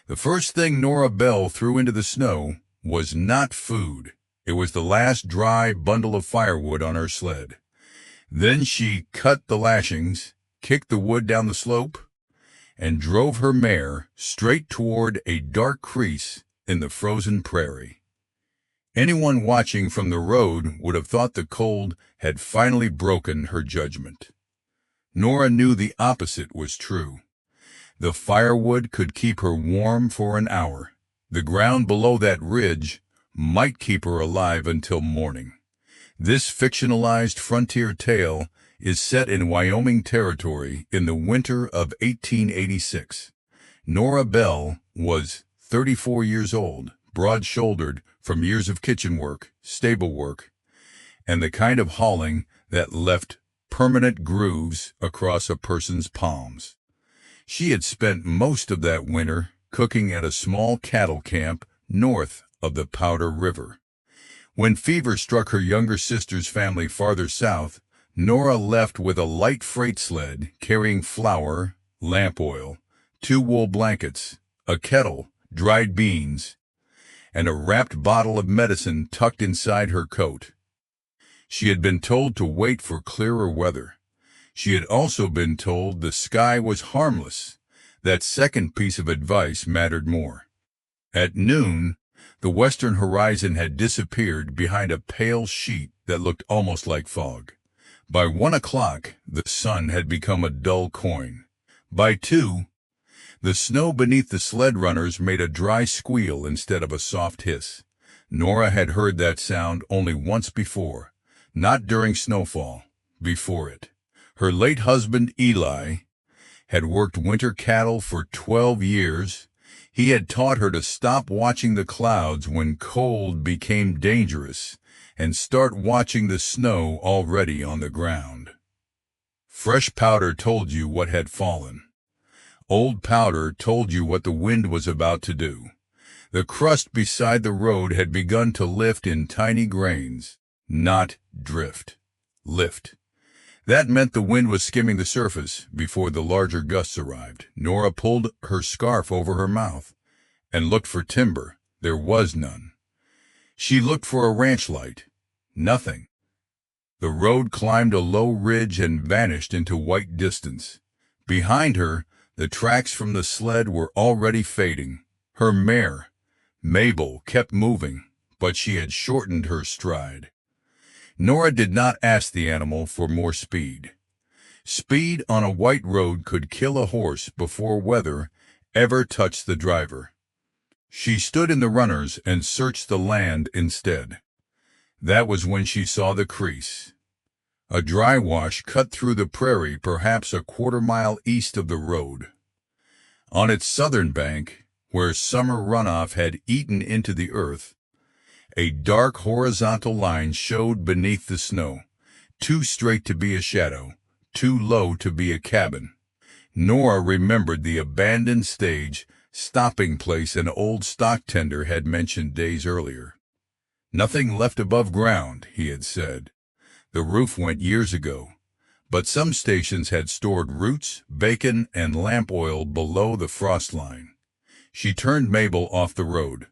The first thing Nora Bell threw into the snow was not food. It was the last dry bundle of firewood on her sled. Then she cut the lashings, kicked the wood down the slope, and drove her mare straight toward a dark crease in the frozen prairie. Anyone watching from the road would have thought the cold had finally broken her judgment. Nora knew the opposite was true. The firewood could keep her warm for an hour. The ground below that ridge might keep her alive until morning. This fictionalized frontier tale is set in Wyoming Territory in the winter of 1886. Nora Bell was 34 years old, broad-shouldered from years of kitchen work, stable work, and the kind of hauling that left permanent grooves across a person's palms. She had spent most of that winter cooking at a small cattle camp north of the Powder River. When fever struck her younger sister's family farther south, Nora left with a light freight sled carrying flour, lamp oil, 2 wool blankets, a kettle, dried beans, and a wrapped bottle of medicine tucked inside her coat. She had been told to wait for clearer weather. She had also been told the sky was harmless. That second piece of advice mattered more. At noon, the western horizon had disappeared behind a pale sheet that looked almost like fog. By 1 o'clock, the sun had become a dull coin. By 2, the snow beneath the sled runners made a dry squeal instead of a soft hiss. Nora had heard that sound only once before, not during snowfall, before it. Her late husband, Eli, had worked winter cattle for 12 years. He had taught her to stop watching the clouds when cold became dangerous and start watching the snow already on the ground. Fresh powder told you what had fallen. Old powder told you what the wind was about to do. The crust beside the road had begun to lift in tiny grains, not drift. Lift. That meant the wind was skimming the surface before the larger gusts arrived. Nora pulled her scarf over her mouth and looked for timber. There was none. She looked for a ranch light. Nothing. The road climbed a low ridge and vanished into white distance. Behind her, the tracks from the sled were already fading. Her mare, Mabel, kept moving, but she had shortened her stride. Nora did not ask the animal for more speed. Speed on a white road could kill a horse before weather ever touched the driver. She stood in the runners and searched the land instead. That was when she saw the crease. A dry wash cut through the prairie perhaps a quarter-mile east of the road. On its southern bank, where summer runoff had eaten into the earth, a dark horizontal line showed beneath the snow, too straight to be a shadow, too low to be a cabin. Nora remembered the abandoned stage stopping place an old stock tender had mentioned days earlier. Nothing left above ground, he had said. The roof went years ago, but some stations had stored roots, bacon, and lamp oil below the frost line. She turned Mabel off the road.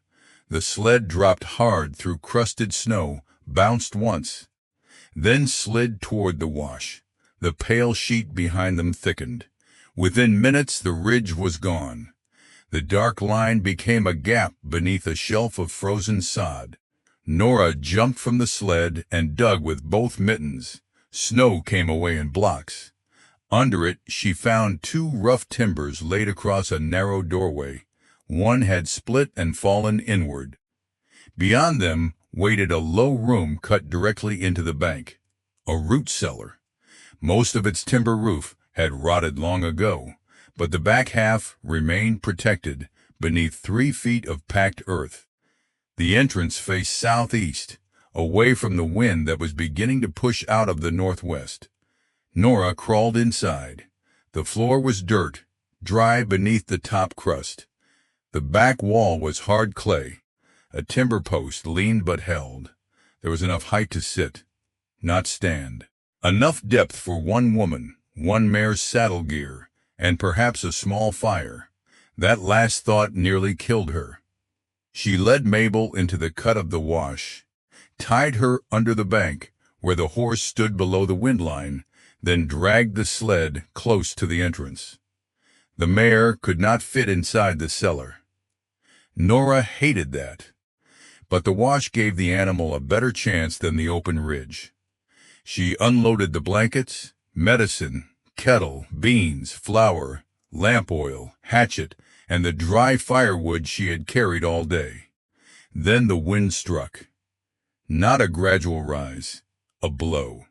The sled dropped hard through crusted snow, bounced once, then slid toward the wash. The pale sheet behind them thickened. Within minutes, the ridge was gone. The dark line became a gap beneath a shelf of frozen sod. Nora jumped from the sled and dug with both mittens. Snow came away in blocks. Under it, she found 2 rough timbers laid across a narrow doorway. One had split and fallen inward. Beyond them waited a low room cut directly into the bank, a root cellar. Most of its timber roof had rotted long ago, but the back half remained protected beneath 3 feet of packed earth. The entrance faced southeast, away from the wind that was beginning to push out of the northwest. Nora crawled inside. The floor was dirt, dry beneath the top crust. The back wall was hard clay. A timber post leaned but held. There was enough height to sit, not stand. Enough depth for one woman, one mare's saddle gear, and perhaps a small fire. That last thought nearly killed her. She led Mabel into the cut of the wash, tied her under the bank where the horse stood below the windline, then dragged the sled close to the entrance. The mare could not fit inside the cellar. Nora hated that, but the wash gave the animal a better chance than the open ridge. She unloaded the blankets, medicine, kettle, beans, flour, lamp oil, hatchet, and the dry firewood she had carried all day. Then the wind struck. Not a gradual rise, a blow.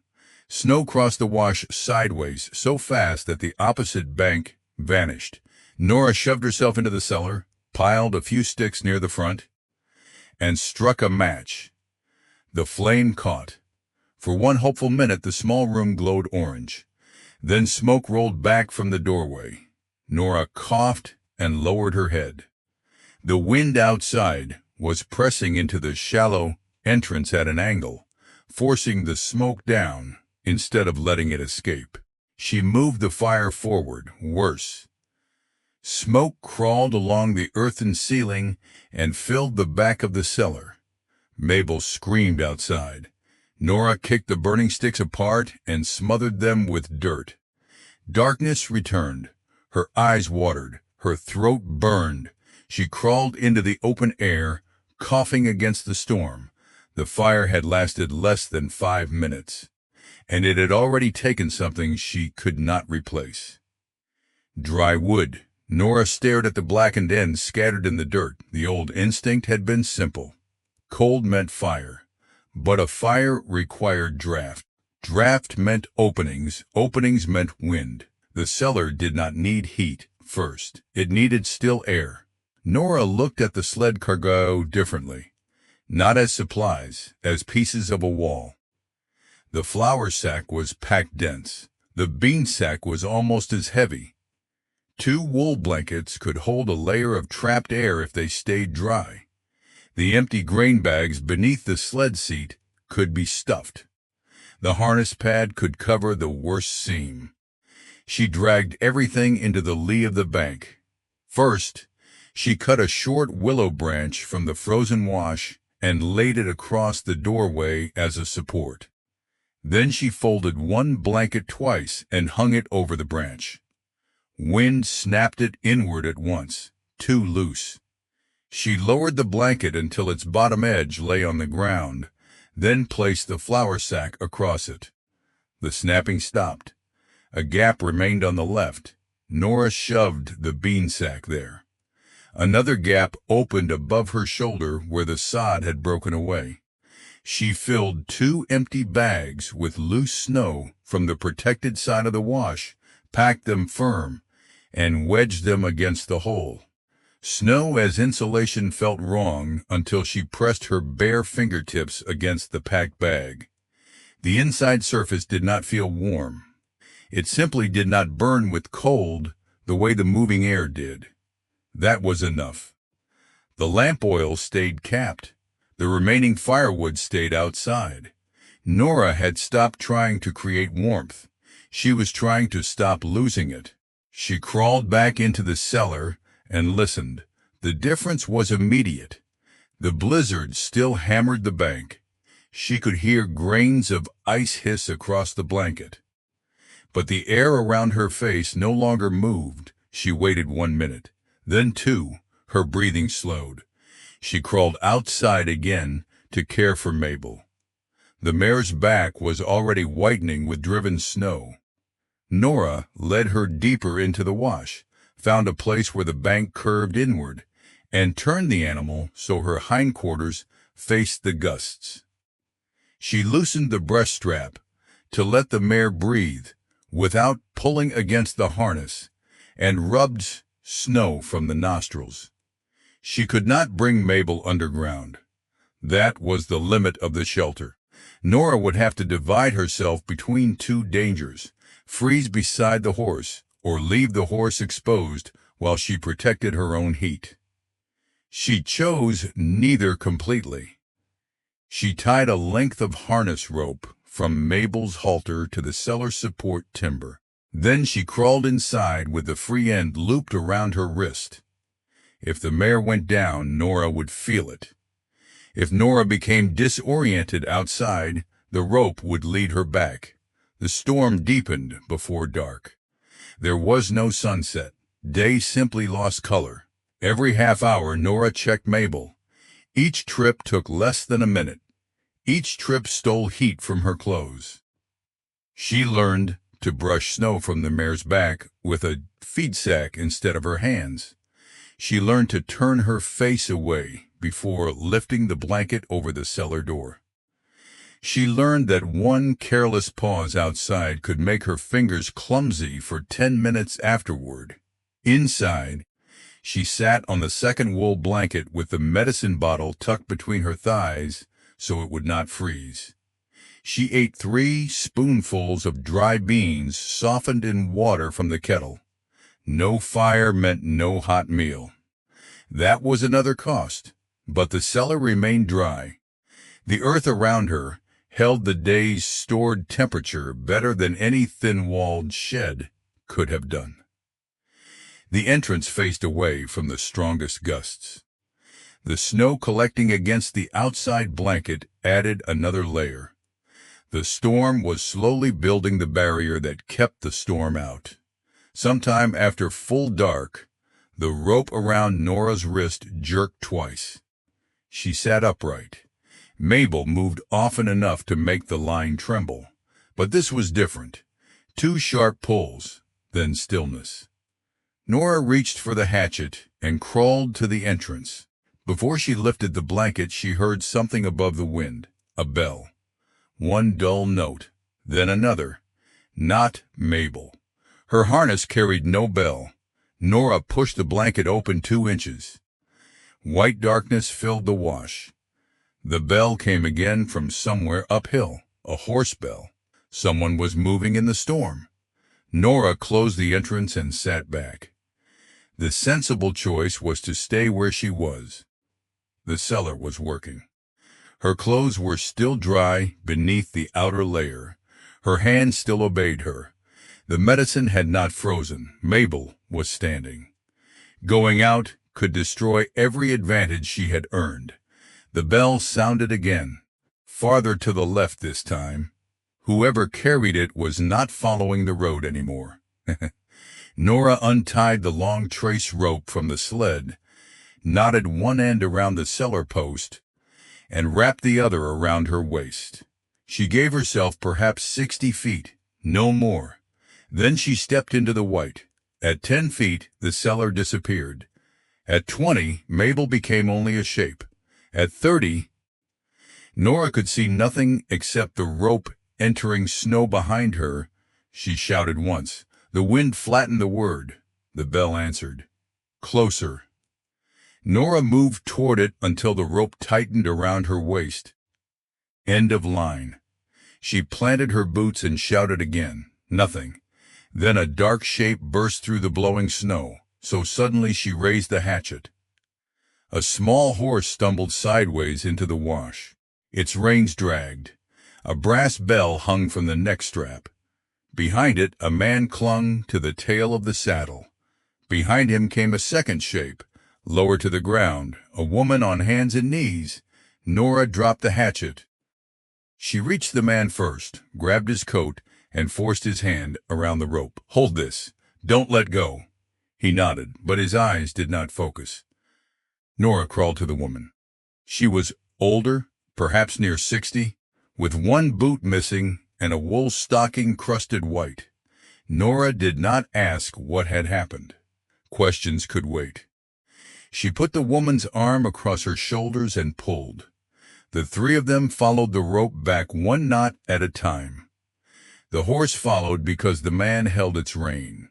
Snow crossed the wash sideways so fast that the opposite bank vanished. Nora shoved herself into the cellar, piled a few sticks near the front, and struck a match. The flame caught. For one hopeful minute the small room glowed orange. Then smoke rolled back from the doorway. Nora coughed and lowered her head. The wind outside was pressing into the shallow entrance at an angle, forcing the smoke down instead of letting it escape. She moved the fire forward, worse. Smoke crawled along the earthen ceiling and filled the back of the cellar. Mabel screamed outside. Nora kicked the burning sticks apart and smothered them with dirt. Darkness returned. Her eyes watered. Her throat burned. She crawled into the open air, coughing against the storm. The fire had lasted less than 5 minutes, and it had already taken something she could not replace. Dry wood. Nora stared at the blackened ends scattered in the dirt. The old instinct had been simple. Cold meant fire, but a fire required draft. Draft meant openings. Openings meant wind. The cellar did not need heat first. It needed still air. Nora looked at the sled cargo differently. Not as supplies, as pieces of a wall. The flour sack was packed dense. The bean sack was almost as heavy. 2 wool blankets could hold a layer of trapped air if they stayed dry. The empty grain bags beneath the sled seat could be stuffed. The harness pad could cover the worst seam. She dragged everything into the lee of the bank. First, she cut a short willow branch from the frozen wash and laid it across the doorway as a support. Then she folded one blanket twice and hung it over the branch. Wind snapped it inward at once, too loose. She lowered the blanket until its bottom edge lay on the ground, then placed the flour sack across it. The snapping stopped. A gap remained on the left. Nora shoved the bean sack there. Another gap opened above her shoulder where the sod had broken away. She filled 2 empty bags with loose snow from the protected side of the wash, packed them firm, and wedged them against the hole. Snow as insulation felt wrong until she pressed her bare fingertips against the packed bag. The inside surface did not feel warm. It simply did not burn with cold the way the moving air did. That was enough. The lamp oil stayed capped. The remaining firewood stayed outside. Nora had stopped trying to create warmth. She was trying to stop losing it. She crawled back into the cellar and listened. The difference was immediate. The blizzard still hammered the bank. She could hear grains of ice hiss across the blanket. But the air around her face no longer moved. She waited 1 minute. Then 2, her breathing slowed. She crawled outside again to care for Mabel. The mare's back was already whitening with driven snow. Nora led her deeper into the wash, found a place where the bank curved inward, and turned the animal so her hindquarters faced the gusts. She loosened the breast strap to let the mare breathe without pulling against the harness, and rubbed snow from the nostrils. She could not bring Mabel underground. That was the limit of the shelter. Nora would have to divide herself between 2 dangers, freeze beside the horse, or leave the horse exposed while she protected her own heat. She chose neither completely. She tied a length of harness rope from Mabel's halter to the cellar support timber. Then she crawled inside with the free end looped around her wrist. If the mare went down, Nora would feel it. If Nora became disoriented outside, the rope would lead her back. The storm deepened before dark. There was no sunset. Day simply lost color. Every half hour, Nora checked Mabel. Each trip took less than a minute. Each trip stole heat from her clothes. She learned to brush snow from the mare's back with a feed sack instead of her hands. She learned to turn her face away before lifting the blanket over the cellar door. She learned that one careless pause outside could make her fingers clumsy for 10 minutes afterward. Inside, she sat on the second wool blanket with the medicine bottle tucked between her thighs so it would not freeze. She ate 3 spoonfuls of dry beans softened in water from the kettle. No fire meant no hot meal. That was another cost, but the cellar remained dry. The earth around her held the day's stored temperature better than any thin-walled shed could have done. The entrance faced away from the strongest gusts. The snow collecting against the outside blanket added another layer. The storm was slowly building the barrier that kept the storm out. Sometime after full dark, the rope around Nora's wrist jerked twice. She sat upright. Mabel moved often enough to make the line tremble. But this was different. 2 sharp pulls, then stillness. Nora reached for the hatchet and crawled to the entrance. Before she lifted the blanket, she heard something above the wind. A bell. One dull note, then another. Not Mabel. Her harness carried no bell. Nora pushed the blanket open 2 inches. White darkness filled the wash. The bell came again from somewhere uphill, a horse bell. Someone was moving in the storm. Nora closed the entrance and sat back. The sensible choice was to stay where she was. The cellar was working. Her clothes were still dry beneath the outer layer. Her hands still obeyed her. The medicine had not frozen. Mabel was standing. Going out could destroy every advantage she had earned. The bell sounded again, farther to the left this time. Whoever carried it was not following the road anymore. Nora untied the long trace rope from the sled, knotted one end around the cellar post, and wrapped the other around her waist. She gave herself perhaps 60 feet, no more. Then she stepped into the white. At 10 feet, the cellar disappeared. At 20, Mabel became only a shape. At 30, Nora could see nothing except the rope entering snow behind her. She shouted once. The wind flattened the word. The bell answered. Closer. Nora moved toward it until the rope tightened around her waist. End of line. She planted her boots and shouted again. Nothing. Then a dark shape burst through the blowing snow, so suddenly she raised the hatchet. A small horse stumbled sideways into the wash. Its reins dragged. A brass bell hung from the neck strap. Behind it, a man clung to the tail of the saddle. Behind him came a second shape, lower to the ground, a woman on hands and knees. Nora dropped the hatchet. She reached the man first, grabbed his coat, and forced his hand around the rope. Hold this. Don't let go. He nodded, but his eyes did not focus. Nora crawled to the woman. She was older, perhaps near 60, with one boot missing and a wool stocking crusted white. Nora did not ask what had happened. Questions could wait. She put the woman's arm across her shoulders and pulled. The 3 of them followed the rope back 1 knot at a time. The horse followed because the man held its rein.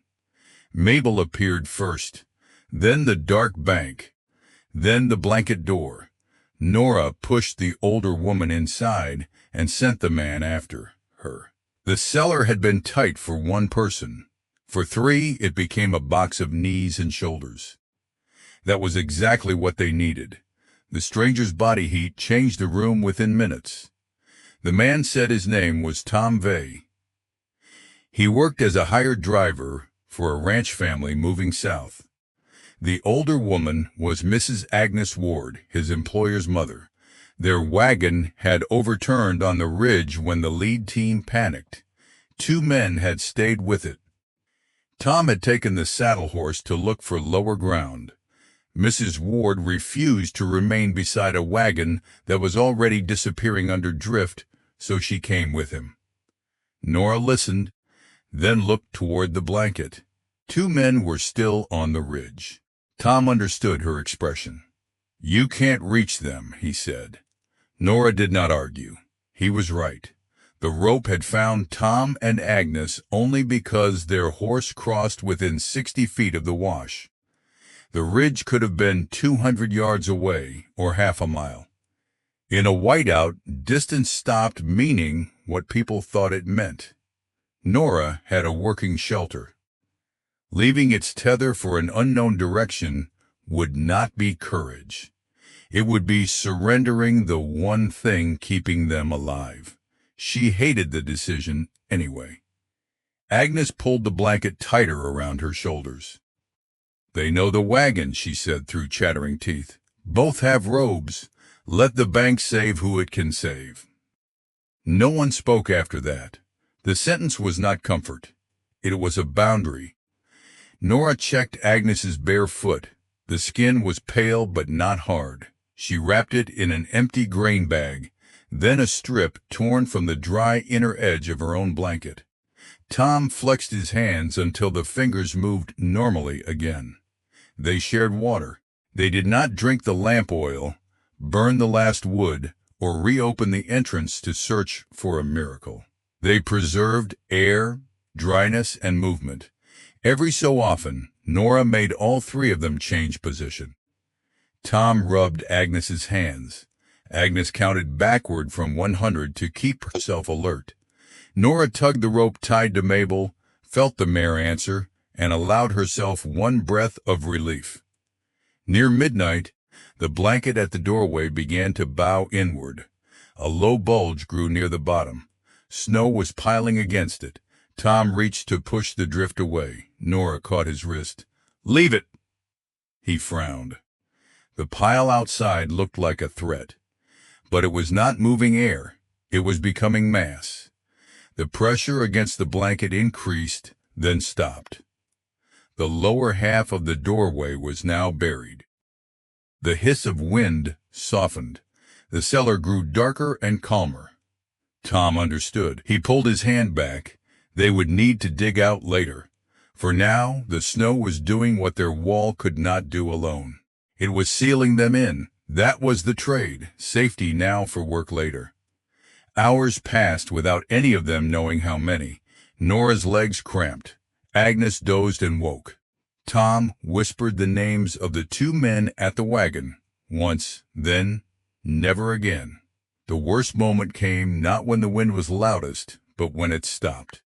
Mabel appeared first, then the dark bank, then the blanket door. Nora pushed the older woman inside and sent the man after her. The cellar had been tight for 1 person. For 3, it became a box of knees and shoulders. That was exactly what they needed. The stranger's body heat changed the room within minutes. The man said his name was Tom Vey. He worked as a hired driver for a ranch family moving south. The older woman was Mrs. Agnes Ward, his employer's mother. Their wagon had overturned on the ridge when the lead team panicked. 2 men had stayed with it. Tom had taken the saddle horse to look for lower ground. Mrs. Ward refused to remain beside a wagon that was already disappearing under drift, so she came with him. Nora listened, then looked toward the blanket. 2 men were still on the ridge. Tom understood her expression. "You can't reach them," he said. Nora did not argue. He was right. The rope had found Tom and Agnes only because their horse crossed within 60 feet of the wash. The ridge could have been 200 yards away, or half a mile. In a whiteout, distance stopped meaning what people thought it meant. Nora had a working shelter. Leaving its tether for an unknown direction would not be courage. It would be surrendering the one thing keeping them alive. She hated the decision anyway. Agnes pulled the blanket tighter around her shoulders. "They know the wagon," she said through chattering teeth. "Both have robes. Let the bank save who it can save." No one spoke after that. The sentence was not comfort. It was a boundary. Nora checked Agnes's bare foot. The skin was pale but not hard. She wrapped it in an empty grain bag, then a strip torn from the dry inner edge of her own blanket. Tom flexed his hands until the fingers moved normally again. They shared water. They did not drink the lamp oil, burn the last wood, or reopen the entrance to search for a miracle. They preserved air, dryness, and movement. Every so often, Nora made all 3 of them change position. Tom rubbed Agnes's hands. Agnes counted backward from 100 to keep herself alert. Nora tugged the rope tied to Mabel, felt the mare answer, and allowed herself one breath of relief. Near midnight, the blanket at the doorway began to bow inward. A low bulge grew near the bottom. Snow was piling against it. Tom reached to push the drift away. Nora caught his wrist. "Leave it!" He frowned. The pile outside looked like a threat. But it was not moving air. It was becoming mass. The pressure against the blanket increased, then stopped. The lower half of the doorway was now buried. The hiss of wind softened. The cellar grew darker and calmer. Tom understood. He pulled his hand back. They would need to dig out later. For now, the snow was doing what their wall could not do alone. It was sealing them in. That was the trade. Safety now for work later. Hours passed without any of them knowing how many. Nora's legs cramped. Agnes dozed and woke. Tom whispered the names of the 2 men at the wagon. Once, then, never again. The worst moment came not when the wind was loudest, but when it stopped.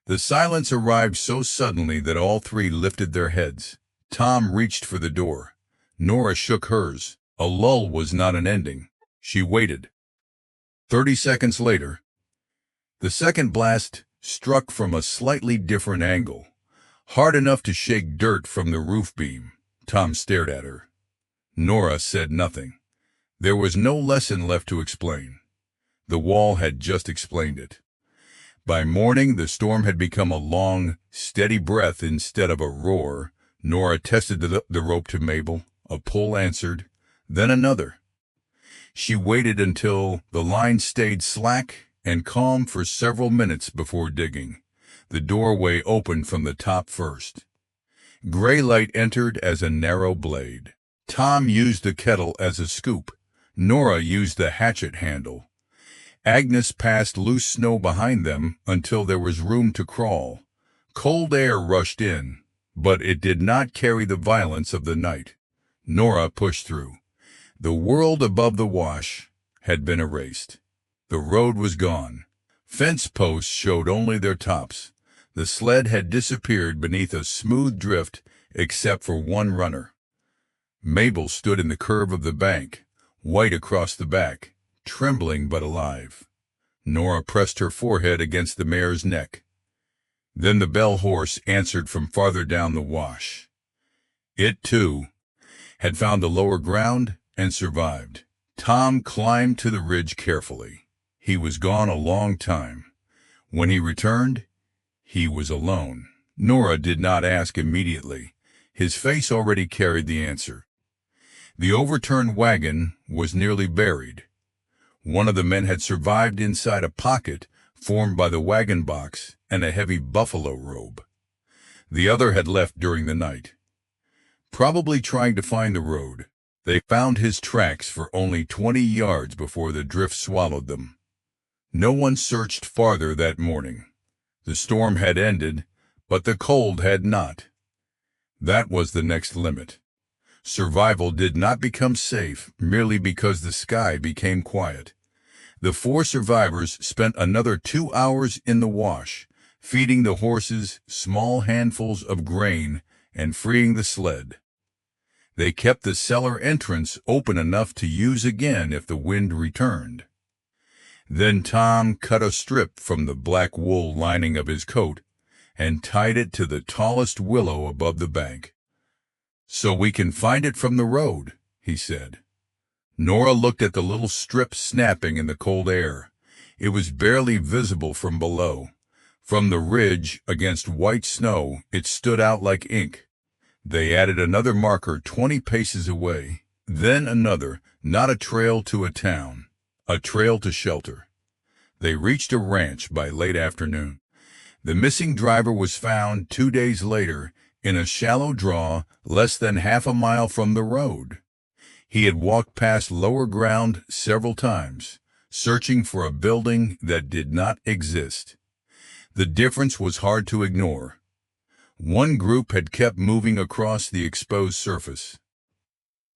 The silence arrived so suddenly that all 3 lifted their heads. Tom reached for the door. Nora shook hers. A lull was not an ending. She waited. 30 seconds later, the second blast struck from a slightly different angle, hard enough to shake dirt from the roof beam. Tom stared at her. Nora said nothing. There was no lesson left to explain. The wall had just explained it. By morning, the storm had become a long, steady breath instead of a roar. Nora tested the rope to Mabel. A pull answered, then another. She waited until the line stayed slack and calm for several minutes before digging. The doorway opened from the top first. Gray light entered as a narrow blade. Tom used the kettle as a scoop. Nora used the hatchet handle. Agnes passed loose snow behind them until there was room to crawl. Cold air rushed in, but it did not carry the violence of the night. Nora pushed through. The world above the wash had been erased. The road was gone. Fence posts showed only their tops. The sled had disappeared beneath a smooth drift except for one runner. Mabel stood in the curve of the bank, white across the back, trembling but alive. Nora pressed her forehead against the mare's neck. Then the Bell horse answered from farther down the wash. It, too, had found the lower ground and survived. Tom climbed to the ridge carefully. He was gone a long time. When he returned, he was alone. Nora did not ask immediately. His face already carried the answer. The overturned wagon was nearly buried. One of the men had survived inside a pocket formed by the wagon box and a heavy buffalo robe. The other had left during the night, probably trying to find the road. They found his tracks for only 20 yards before the drift swallowed them. No one searched farther that morning. The storm had ended, but the cold had not. That was the next limit. Survival did not become safe merely because the sky became quiet. The 4 survivors spent another 2 hours in the wash, feeding the horses small handfuls of grain and freeing the sled. They kept the cellar entrance open enough to use again if the wind returned. Then Tom cut a strip from the black wool lining of his coat and tied it to the tallest willow above the bank. "So we can find it from the road," he said. Nora looked at the little strip snapping in the cold air. It was barely visible from below. From the ridge against white snow, it stood out like ink. They added another marker 20 paces away, then another, not a trail to a town, a trail to shelter. They reached a ranch by late afternoon. The missing driver was found 2 days later in a shallow draw less than half a mile from the road. He had walked past lower ground several times, searching for a building that did not exist. The difference was hard to ignore. One group had kept moving across the exposed surface.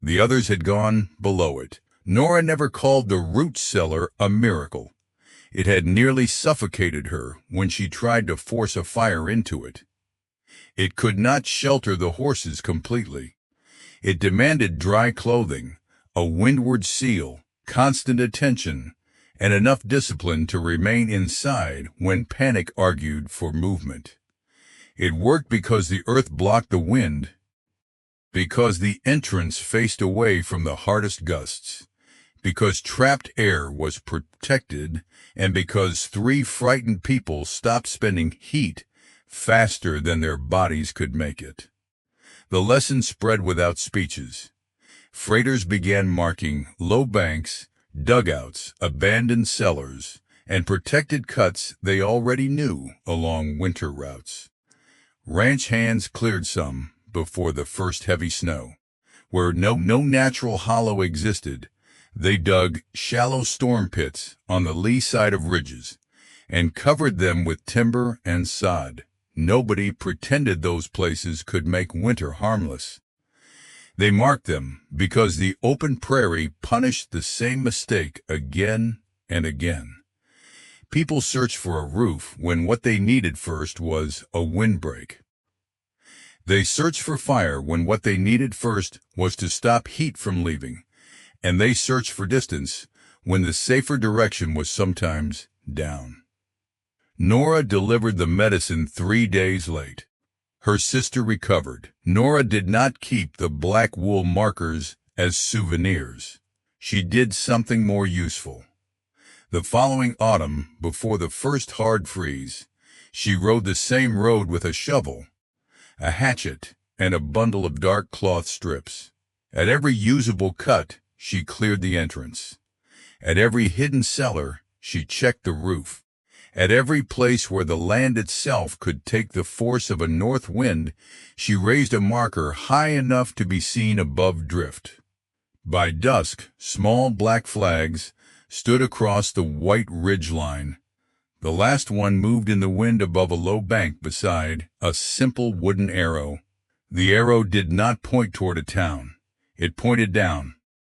The others had gone below it. Nora never called the root cellar a miracle. It had nearly suffocated her when she tried to force a fire into it. It could not shelter the horses completely. It demanded dry clothing, a windward seal, constant attention, and enough discipline to remain inside when panic argued for movement. It worked because the earth blocked the wind, because the entrance faced away from the hardest gusts, because trapped air was protected, and because 3 frightened people stopped spending heat faster than their bodies could make it. The lesson spread without speeches. Freighters began marking low banks, dugouts, abandoned cellars, and protected cuts they already knew along winter routes. Ranch hands cleared some before the first heavy snow. Where no natural hollow existed, they dug shallow storm pits on the lee side of ridges and covered them with timber and sod. Nobody pretended those places could make winter harmless. They marked them because the open prairie punished the same mistake again and again. People searched for a roof when what they needed first was a windbreak. They searched for fire when what they needed first was to stop heat from leaving. And they searched for distance when the safer direction was sometimes down. Nora delivered the medicine 3 days late. Her sister recovered. Nora did not keep the black wool markers as souvenirs. She did something more useful. The following autumn, before the first hard freeze, she rode the same road with a shovel, a hatchet, and a bundle of dark cloth strips. At every usable cut, she cleared the entrance. At every hidden cellar, she checked the roof. At every place where the land itself could take the force of a north wind, she raised a marker high enough to be seen above drift. By dusk, small black flags stood across the white ridge line. The last one moved in the wind above a low bank beside a simple wooden arrow. The arrow did not point toward a town. It pointed down,